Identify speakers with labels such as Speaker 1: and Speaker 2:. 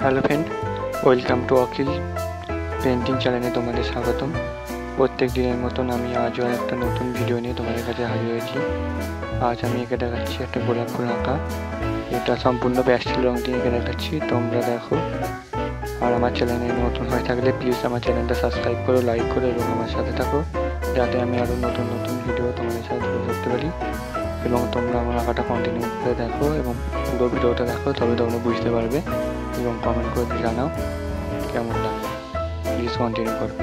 Speaker 1: Hello friend, welcome to Akhil painting চ্যানেলে তোমাদের স্বাগতম। প্রত্যেক দিনের মতন আমি আজও একটা নতুন ভিডিও নিয়ে তোমাদের কাছে হাজির হয়েছি। আজ আমি এঁকে দেখাচ্ছি একটা গোলাপ ফুল আঁকা। এটা সম্পূর্ণ প্যাস্টেল রং দিয়ে এঁকে দেখাচ্ছি, তোমরা দেখো। আর আমার চ্যানেলে নতুন হয়ে থাকলে প্লিজ আমার চ্যানেলটা সাবস্ক্রাইব করো, লাইক করো এবং আমার সাথে থাকো, যাতে আমি আরও নতুন নতুন ভিডিও তোমাদের সাথে তুলে ধরতে পারি। এবং তোমরা আমার আঁকাটা কন্টিনিউ করে দেখো এবং পুরো ভিডিওটা দেখো, তবে তোমরা বুঝতে পারবে। এবং কমেন্ট করে জানাও কেমন লাগে। প্লিজ কন্টিনিউ করো।